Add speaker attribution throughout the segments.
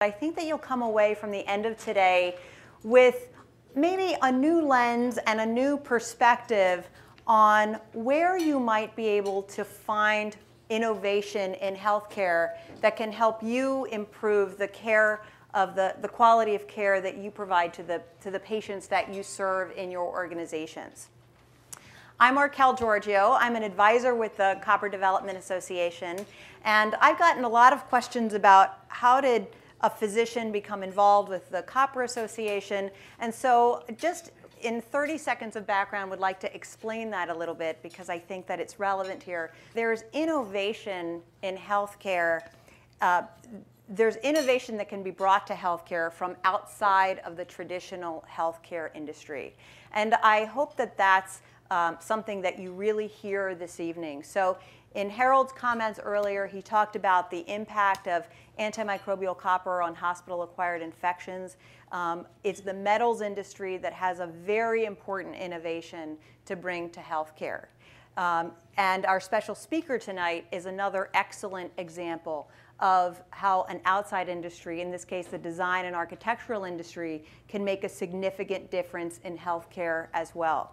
Speaker 1: I think that you'll come away from the end of today with maybe a new lens and a new perspective on where you might be able to find innovation in healthcare that can help you improve the care of the quality of care that you provide to the patients that you serve in your organizations. I'm Markel Giorgio. I'm an advisor with the Copper Development Association, and I've gotten a lot of questions about how did a physician become involved with the Copper Association, and so just in 30 seconds of background, would like to explain that a little bit because I think that it's relevant here. There's innovation in healthcare. There's innovation that can be brought to healthcare from outside of the traditional healthcare industry, and I hope that that's something that you really hear this evening. So in Harold's comments earlier, he talked about the impact of antimicrobial copper on hospital-acquired infections. It's the metals industry that has a very important innovation to bring to healthcare. And our special speaker tonight is another excellent example of how an outside industry, in this case the design and architectural industry, can make a significant difference in healthcare as well.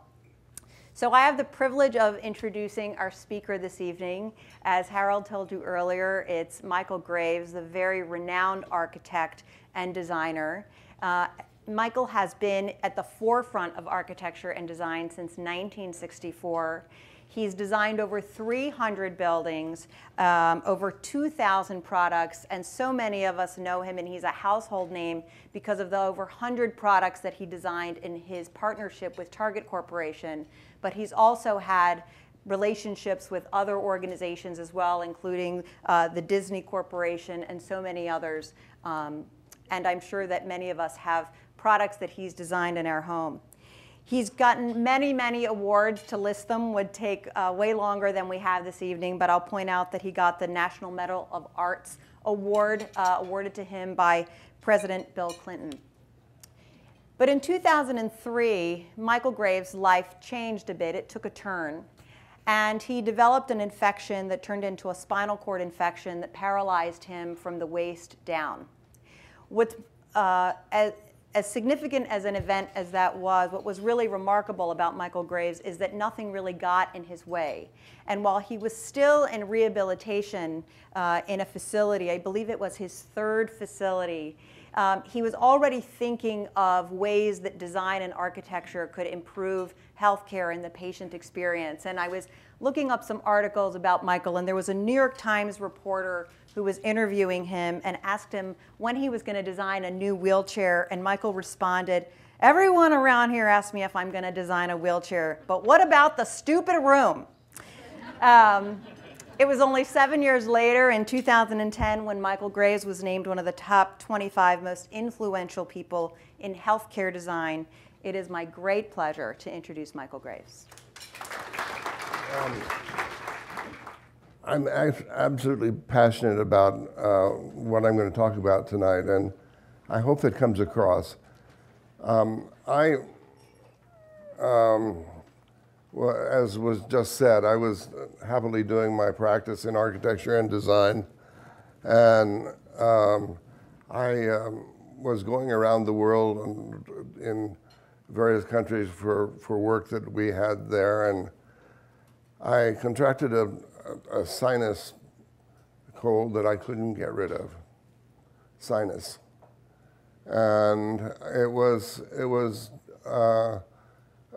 Speaker 1: So I have the privilege of introducing our speaker this evening. As Harold told you earlier, it's Michael Graves, the very renowned architect and designer. Michael has been at the forefront of architecture and design since 1964. He's designed over 300 buildings, over 2,000 products, and so many of us know him, and he's a household name because of the over 100 products that he designed in his partnership with Target Corporation. But he's also had relationships with other organizations as well, including the Disney Corporation and so many others. And I'm sure that many of us have products that he's designed in our home. He's gotten many, many awards. To list them would take way longer than we have this evening, but I'll point out that he got the National Medal of Arts Award awarded to him by President Bill Clinton. But in 2003, Michael Graves' life changed a bit. It took a turn. And he developed an infection that turned into a spinal cord infection that paralyzed him from the waist down. As significant as an event as that was, what was really remarkable about Michael Graves is that nothing really got in his way. And while he was still in rehabilitation in a facility, I believe it was his third facility, he was already thinking of ways that design and architecture could improve healthcare and the patient experience. And I was looking up some articles about Michael, and there was a New York Times reporter who was interviewing him and asked him when he was going to design a new wheelchair, and Michael responded, "Everyone around here asks me if I'm going to design a wheelchair, but what about the stupid room?" It was only 7 years later, in 2010, when Michael Graves was named one of the top 25 most influential people in healthcare design. It is my great pleasure to introduce Michael Graves.
Speaker 2: I'm absolutely passionate about what I'm going to talk about tonight, and I hope that comes across. Well, as was just said, I was happily doing my practice in architecture and design, and I was going around the world in various countries for work that we had there, and I contracted a sinus cold that I couldn't get rid of, sinus. And it was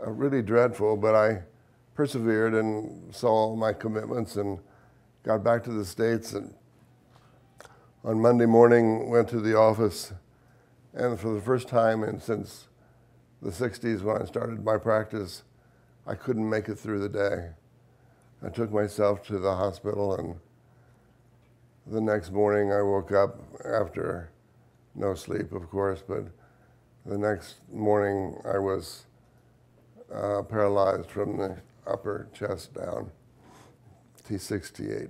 Speaker 2: really dreadful, but I persevered and saw all my commitments and got back to the States, and on Monday morning went to the office, and for the first time since the 60s when I started my practice, I couldn't make it through the day. I took myself to the hospital, and the next morning I woke up after no sleep, of course, but the next morning I was paralyzed from the upper chest down, T68.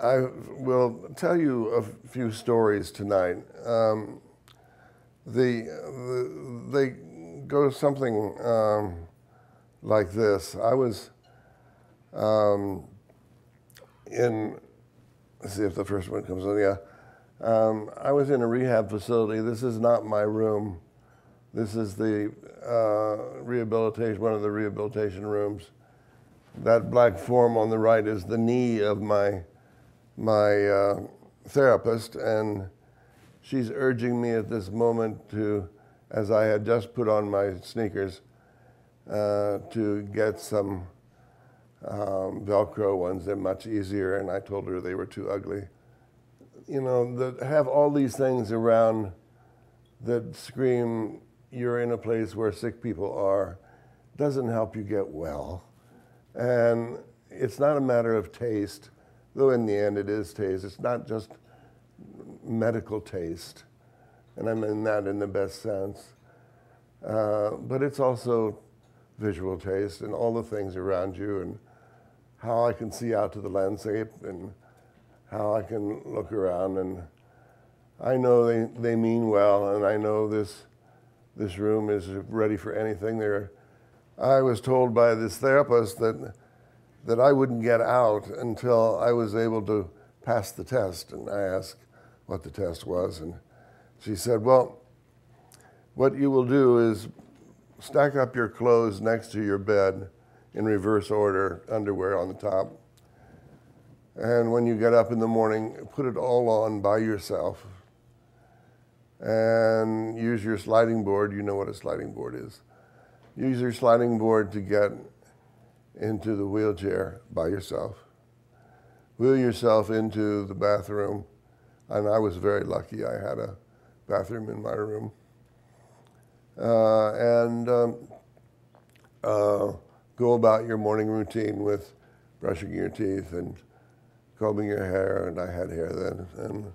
Speaker 2: I will tell you a few stories tonight. They go something like this. I was let's see if the first one comes on, yeah. I was in a rehab facility. This is not my room. This is the rehabilitation, one of the rehabilitation rooms. That black form on the right is the knee of my therapist, and she's urging me at this moment to, as I had just put on my sneakers, to get some Velcro ones. They're much easier, and I told her they were too ugly. You know, have all these things around that scream you're in a place where sick people are doesn't help you get well. And it's not a matter of taste, though in the end it is taste. It's not just medical taste, and I mean that in the best sense. But it's also visual taste and all the things around you and how I can see out to the landscape and how I can look around. And I know they mean well, and I know this room is ready for anything. I was told by this therapist that I wouldn't get out until I was able to pass the test. And I asked what the test was, and she said, well, what you will do is stack up your clothes next to your bed in reverse order, underwear on the top. And when you get up in the morning, put it all on by yourself. And use your sliding board. You know what a sliding board is. Use your sliding board to get into the wheelchair by yourself. Wheel yourself into the bathroom. And I was very lucky. I had a bathroom in my room. Go about your morning routine with brushing your teeth and combing your hair, and I had hair then, and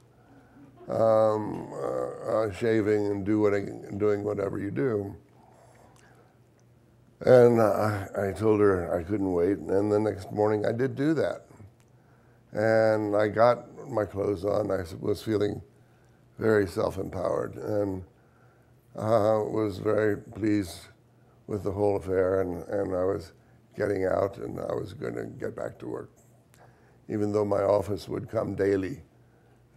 Speaker 2: shaving and doing whatever you do. And I told her I couldn't wait, and the next morning I did do that. And I got my clothes on. I was feeling very self-empowered, and was very pleased with the whole affair, and I was getting out, and I was going to get back to work, even though my office would come daily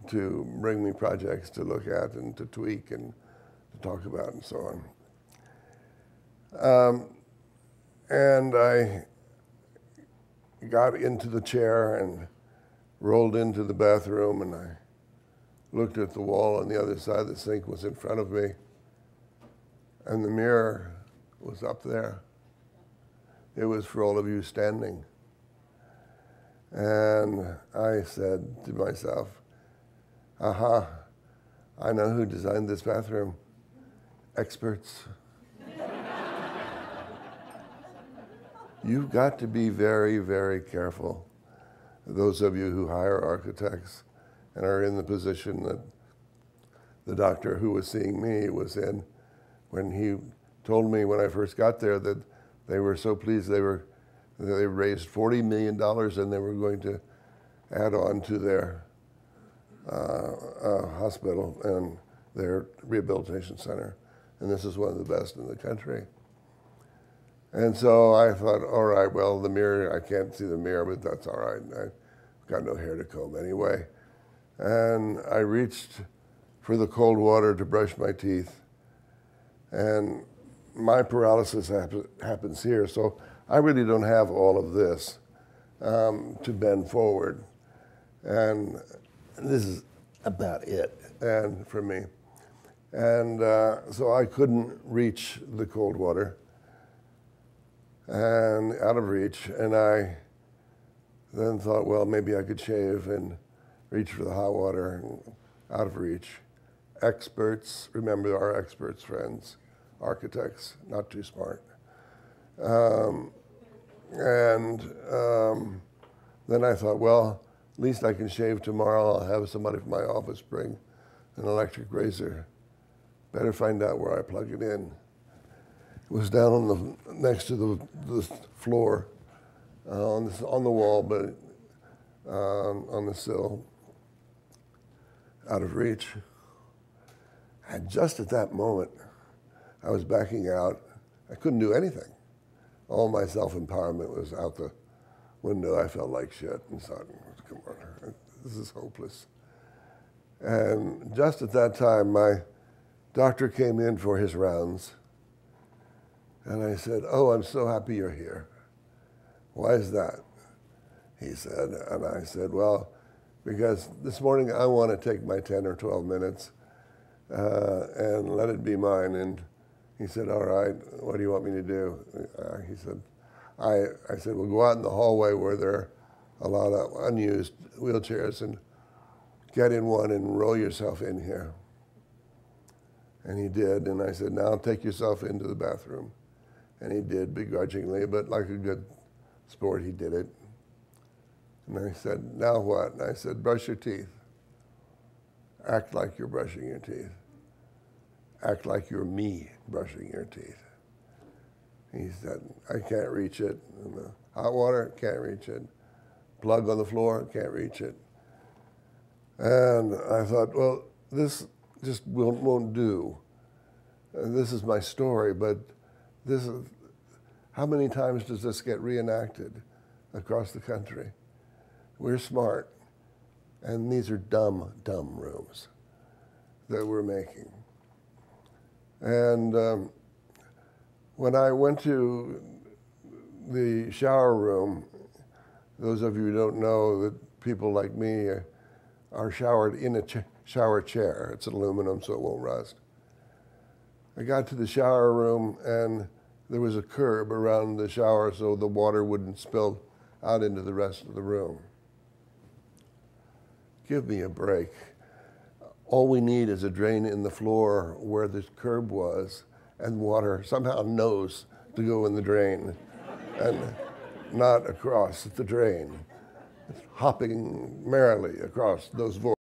Speaker 2: to bring me projects to look at and to tweak and to talk about and so on. And I got into the chair and rolled into the bathroom, and I looked at the wall on the other side. The sink was in front of me, and the mirror was up there. It was for all of you standing. And I said to myself, aha, I know who designed this bathroom. Experts. You've got to be very, very careful. Those of you who hire architects and are in the position that the doctor who was seeing me was in, when he told me when I first got there that they were so pleased they raised $40 million and they were going to add on to their hospital and their rehabilitation center. And this is one of the best in the country. And so I thought, all right, well, the mirror, I can't see the mirror, but that's all right. I've got no hair to comb anyway. And I reached for the cold water to brush my teeth. And my paralysis happens here, so I really don't have all of this to bend forward. And this is about it and for me. And so I couldn't reach the cold water and out of reach. And I then thought, well, maybe I could shave and reach for the hot water and out of reach. Experts, remember our experts, friends, architects, not too smart. Then I thought, well, at least I can shave tomorrow. I'll have somebody from my office bring an electric razor. Better find out where I plug it in. It was down on next to the floor, on the wall, but on the sill, out of reach. And just at that moment, I was backing out. I couldn't do anything. All my self-empowerment was out the window. I felt like shit and thought, come on, this is hopeless. And just at that time, my doctor came in for his rounds. And I said, "Oh, I'm so happy you're here." "Why is that?" he said. And I said, "Well, because this morning I want to take my 10 or 12 minutes and let it be mine." And he said, "All right, what do you want me to do?" He said, I said, "Well, go out in the hallway where there are a lot of unused wheelchairs and get in one and roll yourself in here." And he did. And I said, "Now take yourself into the bathroom." And he did, begrudgingly, but like a good sport, he did it. And I said, "Now what?" And I said, "Brush your teeth. Act like you're brushing your teeth. Act like you're me brushing your teeth." He said, "I can't reach it. And the hot water, can't reach it. Plug on the floor, can't reach it." And I thought, well, this just won't do. And this is my story, but this is, how many times does this get reenacted across the country? We're smart, and these are dumb, dumb rooms that we're making. And when I went to the shower room, those of you who don't know that people like me are showered in a shower chair. It's aluminum, so it won't rust. I got to the shower room, and there was a curb around the shower so the water wouldn't spill out into the rest of the room. Give me a break. All we need is a drain in the floor where the curb was, and water somehow knows to go in the drain and not across the drain. It's hopping merrily across those voids.